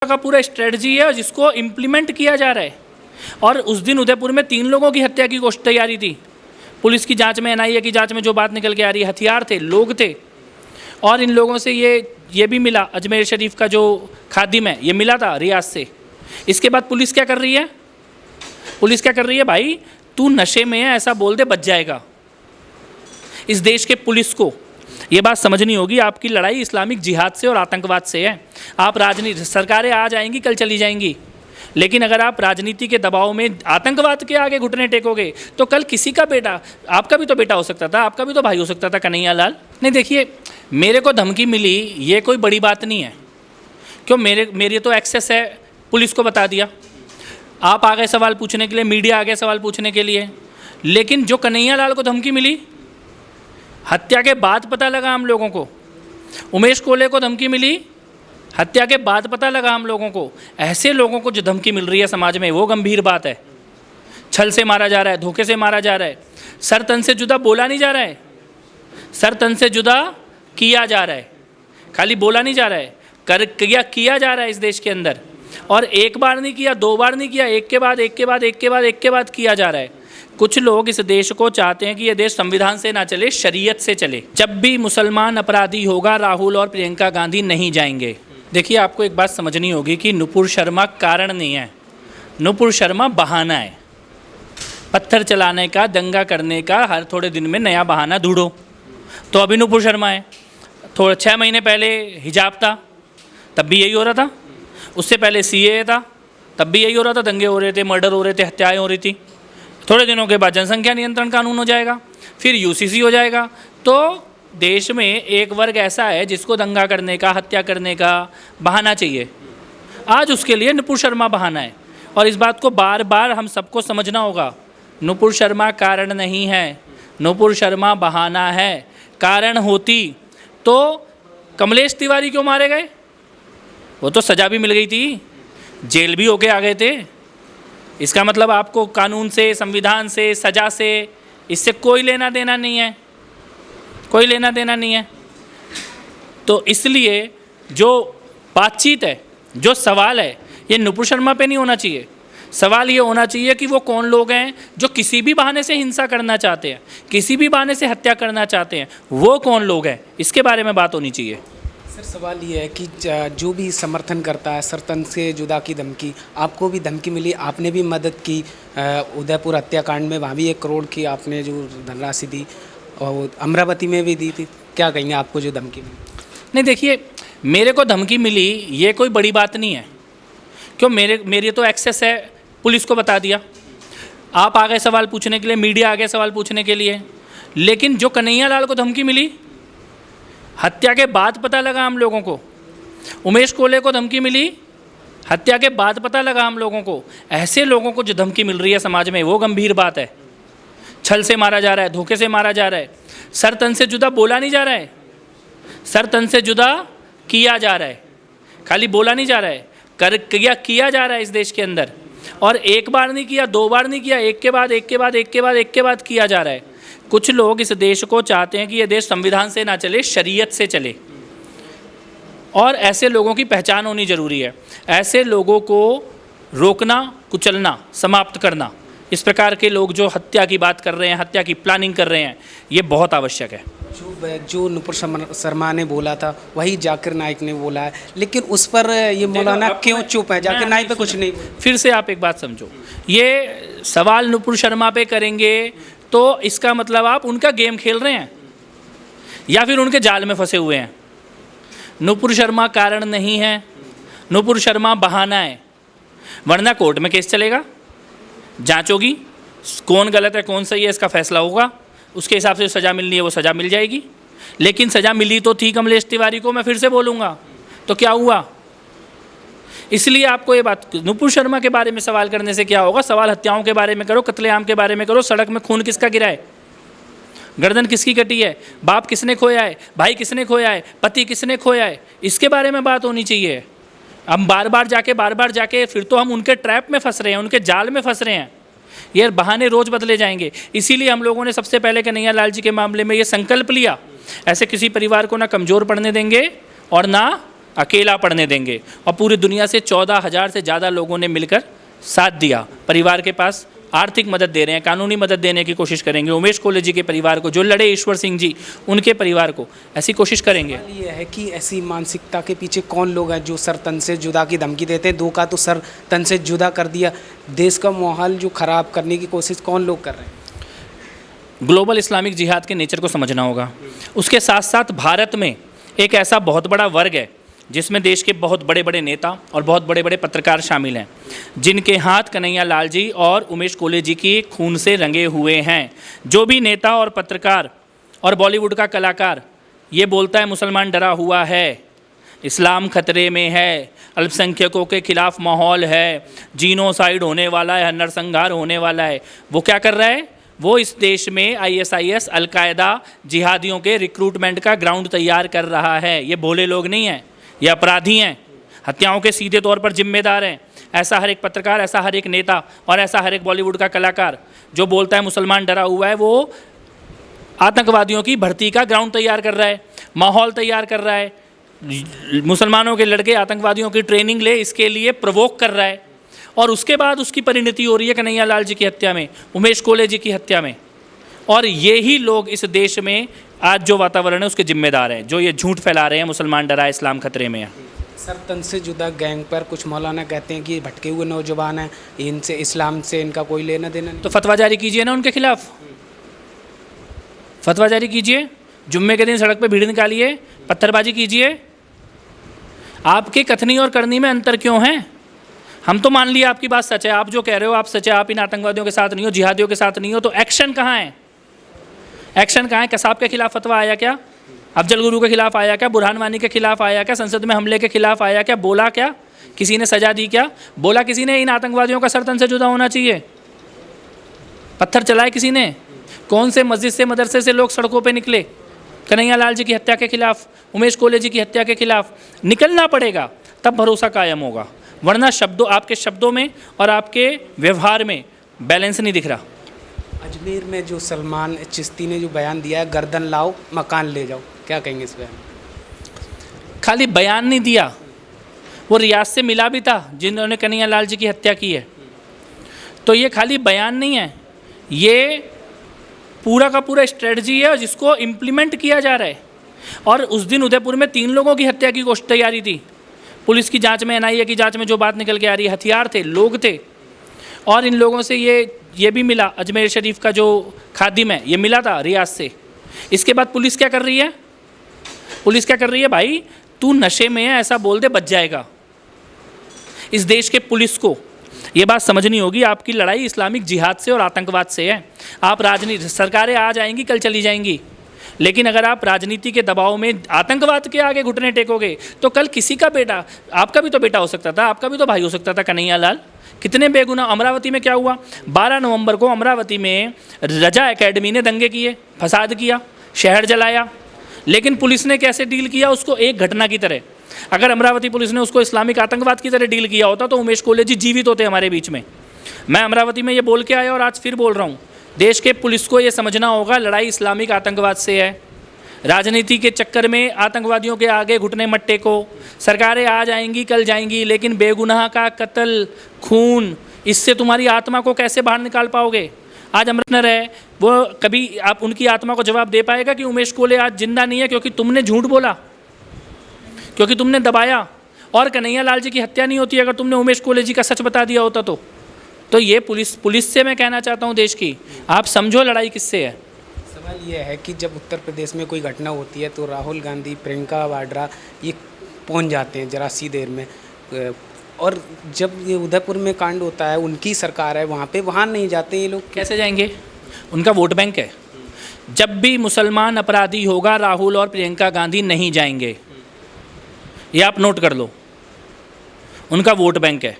का पूरा स्ट्रेटजी है जिसको इम्प्लीमेंट किया जा रहा है। और उस दिन उदयपुर में 3 लोगों की हत्या की कोशिश तैयारी थी। पुलिस की जांच में, एनआईए की जांच में जो बात निकल के आ रही है, हथियार थे, लोग थे, और इन लोगों से ये भी मिला, अजमेर शरीफ का जो खादिम है ये मिला था रियाज से। इसके बाद पुलिस क्या कर रही है? पुलिस क्या कर रही है? भाई तू नशे में है ऐसा बोल दे, बच जाएगा। इस देश के पुलिस को ये बात समझनी होगी, आपकी लड़ाई इस्लामिक जिहाद से और आतंकवाद से है। आप राजनीति, सरकारें आज आएंगी कल चली जाएंगी, लेकिन अगर आप राजनीति के दबाव में आतंकवाद के आगे घुटने टेकोगे तो कल किसी का बेटा, आपका भी तो बेटा हो सकता था, आपका भी तो भाई हो सकता था, कन्हैया लाल। नहीं, देखिए, मेरे को धमकी मिली ये कोई बड़ी बात नहीं है। क्यों? मेरी तो एक्सेस है, पुलिस को बता दिया, आप आ गए सवाल पूछने के लिए, मीडिया आ गया सवाल पूछने के लिए। लेकिन जो कन्हैया लाल को धमकी मिली, हत्या के बाद पता लगा हम लोगों को। उमेश कोले को धमकी मिली, हत्या के बाद पता लगा हम लोगों को। ऐसे लोगों को जो धमकी मिल रही है समाज में, वो गंभीर बात है। छल से मारा जा रहा है, धोखे से मारा जा रहा है, सर तन से जुदा बोला नहीं जा रहा है, सर तन से जुदा किया जा रहा है। खाली बोला नहीं जा रहा है, किया जा रहा है इस देश के अंदर। और एक बार नहीं किया, 2 बार नहीं किया, एक के बाद किया जा रहा है। कुछ लोग इस देश को चाहते हैं कि ये देश संविधान से ना चले, शरीयत से चले। जब भी मुसलमान अपराधी होगा, राहुल और प्रियंका गांधी नहीं जाएंगे। देखिए, आपको एक बात समझनी होगी कि नुपुर शर्मा कारण नहीं है, नुपुर शर्मा बहाना है। पत्थर चलाने का, दंगा करने का, हर थोड़े दिन में नया बहाना ढूंढो। तो अभी नुपुर शर्मा है, 6 महीने पहले हिजाब था, तब भी यही हो रहा था। उससे पहले सीएए था, तब भी यही हो रहा था, दंगे हो रहे थे, मर्डर हो रहे थे, हत्याएं हो रही थी। थोड़े दिनों के बाद जनसंख्या नियंत्रण कानून हो जाएगा, फिर यूसीसी हो जाएगा। तो देश में एक वर्ग ऐसा है जिसको दंगा करने का, हत्या करने का बहाना चाहिए। आज उसके लिए नुपुर शर्मा बहाना है, और इस बात को बार बार हम सबको समझना होगा। नुपुर शर्मा कारण नहीं है, नुपुर शर्मा बहाना है। कारण होती तो कमलेश तिवारी क्यों मारे गए? वो तो सज़ा भी मिल गई थी, जेल भी होके आ गए थे। इसका मतलब आपको कानून से, संविधान से, सज़ा से, इससे कोई लेना देना नहीं है, कोई लेना देना नहीं है। तो इसलिए जो बातचीत है, जो सवाल है, ये नुपुर शर्मा पे नहीं होना चाहिए। सवाल ये होना चाहिए कि वो कौन लोग हैं जो किसी भी बहाने से हिंसा करना चाहते हैं, किसी भी बहाने से हत्या करना चाहते हैं, वो कौन लोग हैं, इसके बारे में बात होनी चाहिए। सर, सवाल ये है कि जो भी समर्थन करता है, सरतन से जुदा की धमकी, आपको भी धमकी मिली, आपने भी मदद की उदयपुर हत्याकांड में, वहाँ भी 1 करोड़ की आपने जो धनराशि दी, और अमरावती में भी दी थी। क्या कहेंगे आपको जो धमकी मिली? नहीं, देखिए, मेरे को धमकी मिली ये कोई बड़ी बात नहीं है। क्यों? मेरी तो एक्सेस है, पुलिस को बता दिया, आप आ गए सवाल पूछने के लिए, मीडिया आ गया सवाल पूछने के लिए। लेकिन जो कन्हैया लाल को धमकी मिली, हत्या के बाद पता लगा हम लोगों को। उमेश कोले को धमकी मिली, हत्या के बाद पता लगा हम लोगों को। ऐसे लोगों को जो धमकी मिल रही है समाज में, वो गंभीर बात है। छल से मारा जा रहा है, धोखे से मारा जा रहा है, सर तन से जुदा बोला नहीं जा रहा है, सर तन से जुदा किया जा रहा है। खाली बोला नहीं जा रहा है, किया जा रहा है इस देश के अंदर। और एक बार नहीं किया, 2 बार नहीं किया, एक के बाद किया जा रहा है। कुछ लोग इस देश को चाहते हैं कि ये देश संविधान से ना चले, शरीयत से चले। और ऐसे लोगों की पहचान होनी जरूरी है। ऐसे लोगों को रोकना, कुचलना, समाप्त करना, इस प्रकार के लोग जो हत्या की बात कर रहे हैं, हत्या की प्लानिंग कर रहे हैं, ये बहुत आवश्यक है। जो नुपुर शर्मा ने बोला था वही जाकिर नाइक ने बोला है, लेकिन उस पर ये मौलाना क्यों चुप है? जाकिर नाइक पे कुछ नहीं। फिर से आप एक बात समझो, ये सवाल नुपुर शर्मा पे करेंगे तो इसका मतलब आप उनका गेम खेल रहे हैं या फिर उनके जाल में फंसे हुए हैं। नुपुर शर्मा कारण नहीं है, नुपुर शर्मा बहाना है। वरना कोर्ट में केस चलेगा, जांच होगी, कौन गलत है कौन सही है इसका फैसला होगा, उसके हिसाब से सज़ा मिलनी है वो सज़ा मिल जाएगी। लेकिन सज़ा मिली तो थी कमलेश तिवारी को, मैं फिर से बोलूँगा, तो क्या हुआ? इसलिए आपको ये बात, नुपुर शर्मा के बारे में सवाल करने से क्या होगा? सवाल हत्याओं के बारे में करो, कत्लेआम के बारे में करो, सड़क में खून किसका गिरा है, गर्दन किसकी कटी है, बाप किसने खोया है, भाई किसने खोया है, पति किसने खोया है, इसके बारे में बात होनी चाहिए। हम बार बार जाके फिर तो हम उनके ट्रैप में फंस रहे हैं, उनके जाल में फंस रहे हैं। ये बहाने रोज़ बदले जाएंगे। इसीलिए हम लोगों ने सबसे पहले कन्हैया लाल जी के मामले में ये संकल्प लिया, ऐसे किसी परिवार को ना कमज़ोर पड़ने देंगे और ना अकेला पढ़ने देंगे। और पूरी दुनिया से 14,000 से ज़्यादा लोगों ने मिलकर साथ दिया। परिवार के पास आर्थिक मदद दे रहे हैं, कानूनी मदद देने की कोशिश करेंगे। उमेश कोले जी के परिवार को, जो लड़े ईश्वर सिंह जी, उनके परिवार को ऐसी कोशिश करेंगे। ये है कि ऐसी मानसिकता के पीछे कौन लोग हैं जो सर तन से जुदा की धमकी देते हैं? 2 का तो सर तन से जुदा कर दिया, देश का माहौल जो ख़राब करने की कोशिश कौन लोग कर रहे हैं? ग्लोबल इस्लामिक जिहाद के नेचर को समझना होगा। उसके साथ साथ भारत में एक ऐसा बहुत बड़ा वर्ग है जिसमें देश के बहुत बड़े बड़े नेता और बहुत बड़े बड़े पत्रकार शामिल हैं, जिनके हाथ कन्हैया लाल जी और उमेश कोले जी की खून से रंगे हुए हैं। जो भी नेता और पत्रकार और बॉलीवुड का कलाकार ये बोलता है मुसलमान डरा हुआ है, इस्लाम खतरे में है, अल्पसंख्यकों के खिलाफ माहौल है, जीनोसाइड होने वाला है, नरसंहार होने वाला है, वो क्या कर रहा है? वो इस देश में ISIS, अलकायदा, जिहादियों के रिक्रूटमेंट का ग्राउंड तैयार कर रहा है। ये भोले लोग नहीं हैं, ये अपराधी हैं, हत्याओं के सीधे तौर पर जिम्मेदार हैं। ऐसा हर एक पत्रकार, ऐसा हर एक नेता और ऐसा हर एक बॉलीवुड का कलाकार जो बोलता है मुसलमान डरा हुआ है, वो आतंकवादियों की भर्ती का ग्राउंड तैयार कर रहा है, माहौल तैयार कर रहा है, मुसलमानों के लड़के आतंकवादियों की ट्रेनिंग ले इसके लिए प्रवोक कर रहा है। और उसके बाद उसकी परिणति हो रही है कन्हैया लाल जी की हत्या में, उमेश कोले जी की हत्या में। और यही लोग इस देश में आज जो वातावरण है उसके जिम्मेदार हैं, जो ये झूठ फैला रहे हैं मुसलमान डरा है, इस्लाम खतरे में है। सर तन से जुदा गैंग पर कुछ मौलाना कहते हैं कि ये भटके हुए नौजवान हैं, इनसे, इस्लाम से इनका कोई लेना देना नहीं। तो फतवा जारी कीजिए ना उनके खिलाफ, फतवा जारी कीजिए, जुम्मे के दिन सड़क पे भीड़ निकालिए, पत्थरबाजी कीजिए। आपके कथनी और करनी में अंतर क्यों है? हम तो मान लिया आपकी बात सच है, आप जो कह रहे हो आप सच है, आप इन आतंकवादियों के साथ नहीं हो, जिहादियों के साथ नहीं हो, तो एक्शन कहाँ है? एक्शन कहाँ है? कसाब के खिलाफ फतवा आया क्या? अफजल गुरु के खिलाफ आया क्या? बुरहान वानी के खिलाफ आया क्या? संसद में हमले के खिलाफ आया क्या? बोला क्या? किसी ने सजा दी क्या? बोला किसी ने इन आतंकवादियों का सर तन से जुदा होना चाहिए? पत्थर चलाए किसी ने? कौन से मस्जिद से, मदरसे से लोग सड़कों पे निकले? कन्हैया लाल जी की हत्या के खिलाफ, उमेश कोले जी की हत्या के खिलाफ निकलना पड़ेगा, तब भरोसा कायम होगा। वरना शब्दों, आपके शब्दों में और आपके व्यवहार में बैलेंस नहीं दिख रहा। अजमेर में जो सलमान चिश्ती ने जो बयान दिया है, गर्दन लाओ मकान ले जाओ, क्या कहेंगे इस बयान? खाली बयान नहीं दिया, वो रियाज से मिला भी था जिन्होंने कन्हैया लाल जी की हत्या की है। तो ये खाली बयान नहीं है, ये पूरा का पूरा स्ट्रेटजी है जिसको इम्प्लीमेंट किया जा रहा है। और उस दिन उदयपुर में 3 लोगों की हत्या की कोशिश तैयारी थी। पुलिस की जांच में, NIA की जांच में जो बात निकल के आ रही है, हथियार थे, लोग थे। और इन लोगों से ये भी मिला, अजमेर शरीफ का जो खादिम है ये मिला था रियाज से। इसके बाद पुलिस क्या कर रही है? पुलिस क्या कर रही है? भाई तू नशे में है ऐसा बोल दे, बच जाएगा। इस देश के पुलिस को ये बात समझनी होगी, आपकी लड़ाई इस्लामिक जिहाद से और आतंकवाद से है। आप राजनीति, सरकारें आज आएंगी कल चली जाएंगी, लेकिन अगर आप राजनीति के दबाव में आतंकवाद के आगे घुटने टेकोगे तो कल किसी का बेटा, आपका भी तो बेटा हो सकता था, आपका भी तो भाई हो सकता था, कन्हैया लाल। कितने बेगुनाह। अमरावती में क्या हुआ? 12 नवंबर को अमरावती में रजा एकेडमी ने दंगे किए, फसाद किया, शहर जलाया, लेकिन पुलिस ने कैसे डील किया उसको? एक घटना की तरह। अगर अमरावती पुलिस ने उसको इस्लामिक आतंकवाद की तरह डील किया होता तो उमेश कोले जी जीवित होते हमारे बीच में। मैं अमरावती में ये बोल के आया और आज फिर बोल रहा हूँ, देश के पुलिस को ये समझना होगा लड़ाई इस्लामिक आतंकवाद से है। राजनीति के चक्कर में आतंकवादियों के आगे घुटने मत टेको। सरकारें आज आएंगी कल जाएंगी, लेकिन बेगुनाह का कत्ल, खून, इससे तुम्हारी आत्मा को कैसे बाहर निकाल पाओगे? आज अमृतनर है, वो कभी आप उनकी आत्मा को जवाब दे पाएगा कि उमेश कोले आज जिंदा नहीं है क्योंकि तुमने झूठ बोला, क्योंकि तुमने दबाया? और कन्हैया लाल जी की हत्या नहीं होती अगर तुमने उमेश कोले जी का सच बता दिया होता तो ये पुलिस से मैं कहना चाहता हूँ देश की, आप समझो लड़ाई किससे है। सवाल ये है कि जब उत्तर प्रदेश में कोई घटना होती है तो राहुल गांधी, प्रियंका वाड्रा ये पहुंच जाते हैं जरा सी देर में, और जब ये उदयपुर में कांड होता है, उनकी सरकार है वहाँ पे, वहाँ नहीं जाते ये लोग। कैसे जाएंगे? उनका वोट बैंक है। जब भी मुसलमान अपराधी होगा राहुल और प्रियंका गांधी नहीं जाएंगे, ये आप नोट कर लो। उनका वोट बैंक है,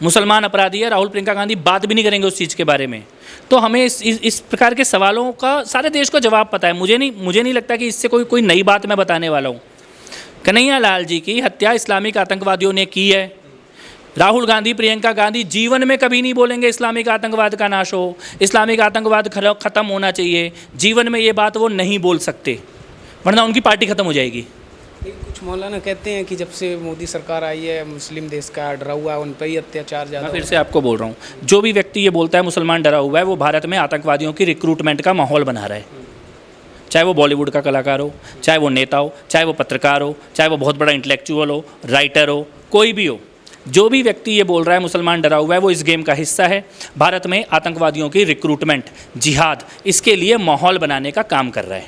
मुसलमान अपराधी है, राहुल प्रियंका गांधी बात भी नहीं करेंगे उस चीज़ के बारे में। तो हमें इस प्रकार के सवालों का सारे देश को जवाब पता है। मुझे नहीं लगता कि इससे कोई नई बात मैं बताने वाला हूँ। कन्हैया लाल जी की हत्या इस्लामिक आतंकवादियों ने की है। राहुल गांधी, प्रियंका गांधी जीवन में कभी नहीं बोलेंगे इस्लामिक आतंकवाद का नाश हो, इस्लामिक आतंकवाद ख़त्म होना चाहिए। जीवन में ये बात वो नहीं बोल सकते, वरना उनकी पार्टी ख़त्म हो जाएगी। कुछ कुछ मौलाना कहते हैं कि जब से मोदी सरकार आई है मुस्लिम देश का डरा हुआ है, उन पर ही अत्याचार ज़्यादा मैं फिर से आपको बोल रहा हूँ, जो भी व्यक्ति ये बोलता है मुसलमान डरा हुआ है, वो भारत में आतंकवादियों की रिक्रूटमेंट का माहौल बना रहा है। चाहे वो बॉलीवुड का कलाकार हो, चाहे वो नेता हो, चाहे वो पत्रकार हो, चाहे वो बहुत बड़ा इंटेलेक्चुअल हो, राइटर हो, कोई भी हो, जो भी व्यक्ति ये बोल रहा है मुसलमान डरा हुआ है, वो इस गेम का हिस्सा है। भारत में आतंकवादियों की रिक्रूटमेंट, जिहाद, इसके लिए माहौल बनाने का काम कर रहा है।